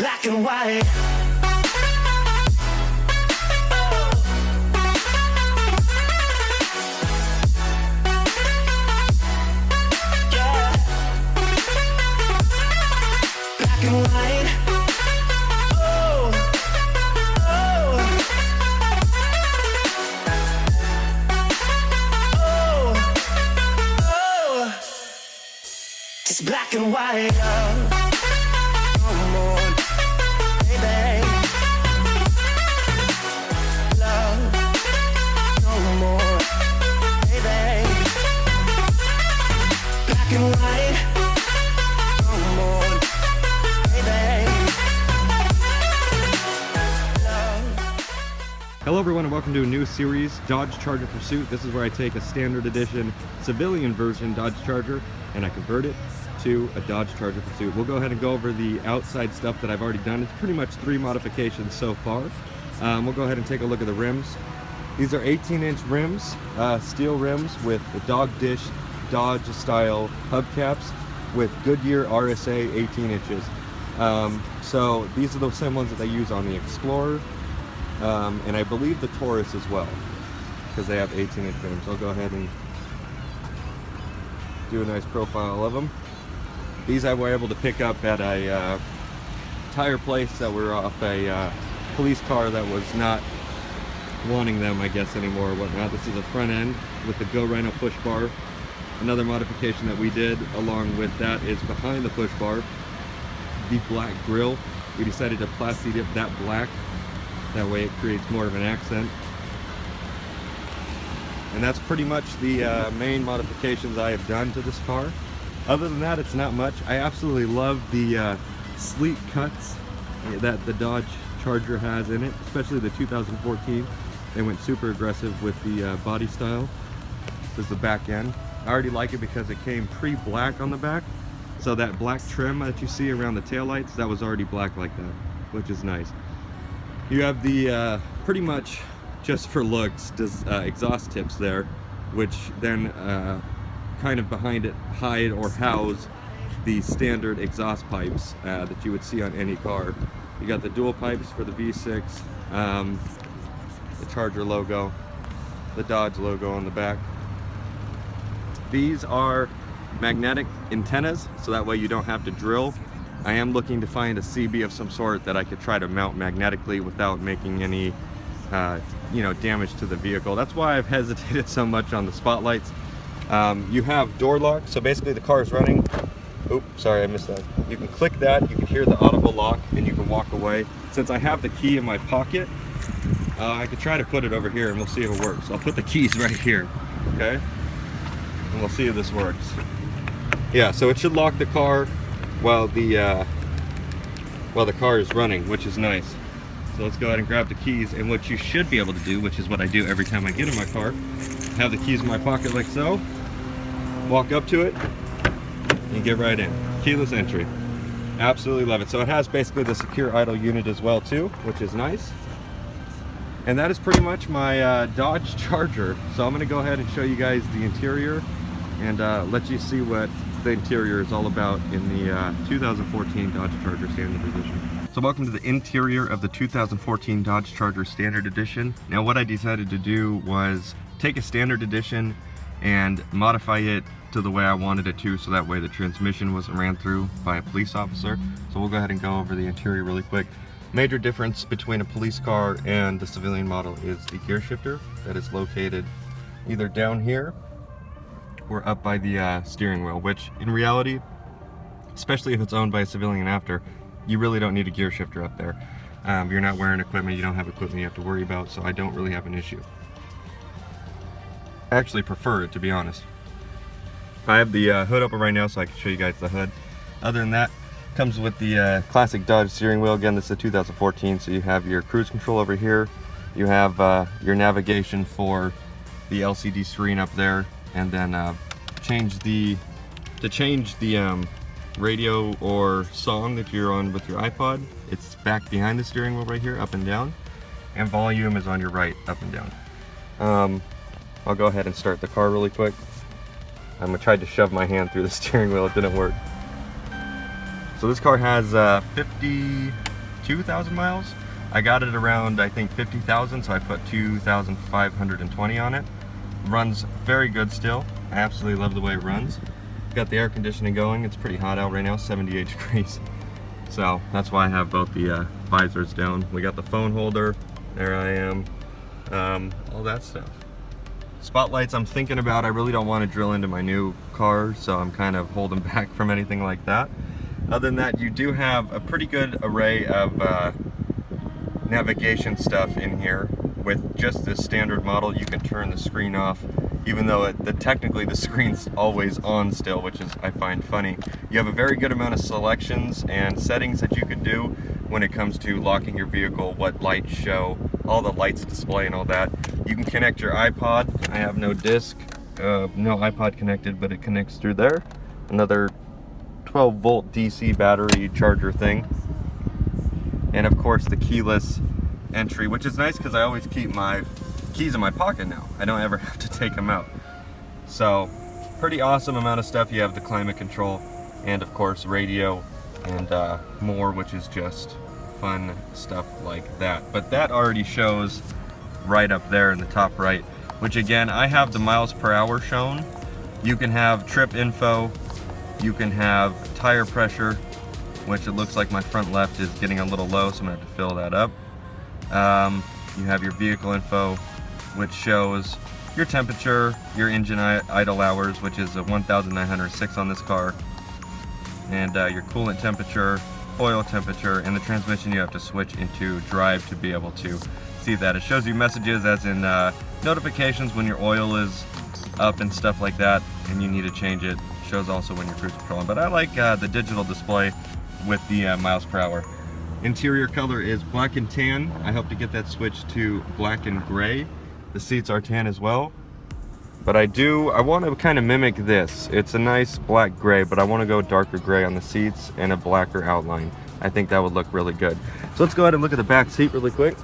black and white. Yeah. Black and white. Oh. Oh. Oh. Oh. Just black and white. Come on, baby. Love, no more, baby. Black and white. Come on, baby. Love. Hello everyone and welcome to a new series, Dodge Charger Pursuit. This is where I take a standard edition civilian version Dodge Charger and I convert it to a Dodge Charger Pursuit. We'll go ahead and go over the outside stuff that I've already done. It's pretty much 3 modifications so far. We'll go ahead and take a look at the rims. These are 18-inch rims, steel rims with the dog dish Dodge style hubcaps with Goodyear RSA 18 inches. So these are the same ones that they use on the Explorer, and I believe the Taurus as well, because they have 18-inch rims. I'll go ahead and do a nice profile of them. These I were able to pick up at a tire place that were off a police car that was not wanting them, I guess, anymore or whatnot. This is a front end with the Go Rhino push bar. Another modification that we did along with that is behind the push bar, the black grille. We decided to plasti dip that black. That way it creates more of an accent. And that's pretty much the main modifications I have done to this car. Other than that, it's not much. I absolutely love the sleek cuts that the Dodge Charger has in it, especially the 2014. They went super aggressive with the body style. This is the back end. I already like it because it came pre-black on the back. So that black trim that you see around the taillights, that was already black like that, which is nice. You have the pretty much just for looks exhaust tips there, which then kind of behind it hide or house the standard exhaust pipes that you would see on any car. You got the dual pipes for the V6, the Charger logo, the Dodge logo on the back. These are magnetic antennas, so that way you don't have to drill. I am looking to find a CB of some sort that I could try to mount magnetically without making any damage to the vehicle. That's why I've hesitated so much on the spotlights. You have door lock, so basically the car is running. Oops, sorry, I missed that. You can click that, you can hear the audible lock, and you can walk away. Since I have the key in my pocket, I could try to put it over here and we'll see if it works. I'll put the keys right here, okay? And we'll see if this works. Yeah, so it should lock the car while the car is running, which is nice. So let's go ahead and grab the keys, and what you should be able to do, which is what I do every time I get in my car, have the keys in my pocket like so, walk up to it, and get right in. Keyless entry. Absolutely love it. So it has basically the secure idle unit as well too, which is nice. And that is pretty much my Dodge Charger. So I'm going to go ahead and show you guys the interior and let you see what the interior is all about in the 2014 Dodge Charger Standard Edition. So welcome to the interior of the 2014 Dodge Charger Standard Edition. Now what I decided to do was take a Standard Edition and modify it to the way I wanted it to, so that way the transmission wasn't ran through by a police officer. So we'll go ahead and go over the interior really quick. Major difference between a police car and the civilian model is the gear shifter that is located either down here or up by the steering wheel, which in reality, especially if it's owned by a civilian after, you really don't need a gear shifter up there. You're not wearing equipment, you don't have equipment you have to worry about, so I don't really have an issue. I actually prefer it, to be honest. I have the hood open right now so I can show you guys the hood. Other than that, comes with the classic Dodge steering wheel. Again, this is a 2014, so you have your cruise control over here. You have your navigation for the LCD screen up there, and then to change the radio or song that you're on with your iPod, it's back behind the steering wheel right here, up and down, and volume is on your right, up and down. I'll go ahead and start the car really quick. I tried to shove my hand through the steering wheel, it didn't work. So this car has 50 2,000 miles. I got it around, I think, 50,000, so I put 2,520 on it. Runs very good still. I absolutely love the way it runs. Got the air conditioning going. It's pretty hot out right now, 78 degrees. So that's why I have both the visors down. We got the phone holder. There I am. All that stuff. Spotlights I'm thinking about. I really don't want to drill into my new car, so I'm kind of holding back from anything like that. Other than that, you do have a pretty good array of navigation stuff in here. With just this standard model, you can turn the screen off, even though technically the screen's always on still, which is, I find funny. You have a very good amount of selections and settings that you can do when it comes to locking your vehicle, what lights show, all the lights display and all that. You can connect your iPod. I have no disc, no iPod connected, but it connects through there. Another 12-volt DC battery charger thing. And of course the keyless entry, which is nice because I always keep my keys in my pocket now. I don't ever have to take them out. So pretty awesome amount of stuff. You have the climate control and of course radio and more, which is just fun stuff like that. But that already shows right up there in the top right, which again, I have the miles per hour shown. You can have trip info, you can have tire pressure, which it looks like my front left is getting a little low, so I'm gonna have to fill that up. You have your vehicle info, which shows your temperature, your engine idle hours, which is a 1,906 on this car, and your coolant temperature, oil temperature, and the transmission you have to switch into drive to be able to see that. It shows you messages as in notifications when your oil is up and stuff like that and you need to change it. It shows also when you're cruise controlling, but I like the digital display with the miles per hour. Interior color is black and tan. I hope to get that switched to black and gray. The seats are tan as well, but I want to kind of mimic this. It's a nice black gray, but I want to go darker gray on the seats and a blacker outline. I think that would look really good. So let's go ahead and look at the back seat really quick.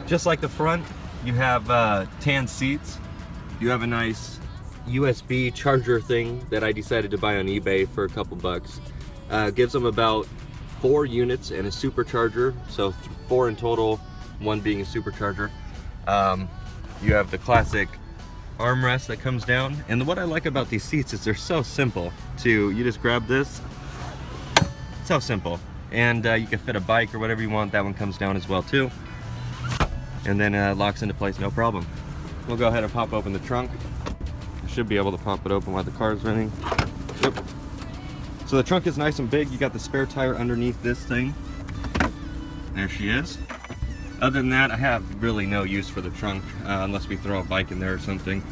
Just like the front, you have tan seats. You have a nice USB charger thing that I decided to buy on eBay for a couple bucks. Gives them about 4 units and a supercharger, so 4 in total, 1 being a supercharger. You have the classic armrest that comes down, and what I like about these seats is they're so simple you just grab this, so simple, and you can fit a bike or whatever you want. That one comes down as well too, and then locks into place, no problem. We'll go ahead and pop open the trunk. I should be able to pop it open while the car is running. Yep. So the trunk is nice and big. You got the spare tire underneath this thing. There she is. Other than that, I have really no use for the trunk unless we throw a bike in there or something.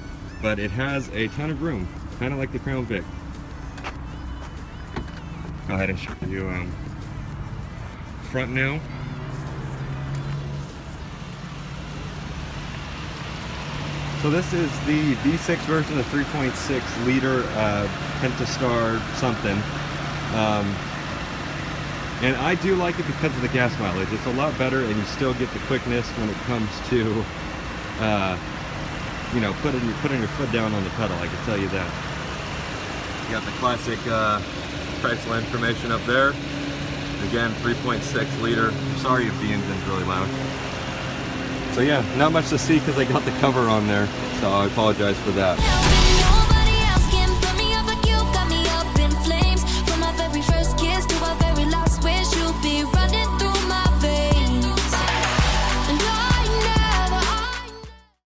But it has a ton of room, kind of like the Crown Vic. Go ahead and show you front now. So this is the V6 version of 3.6 liter Pentastar something. And I do like it because of the gas mileage. It's a lot better, and you still get the quickness when it comes to, you know, putting your foot down on the pedal. I can tell you that. You got the classic Chrysler information up there. Again, 3.6 liter. Sorry if the engine's really loud. So yeah, not much to see because I got the cover on there, so I apologize for that.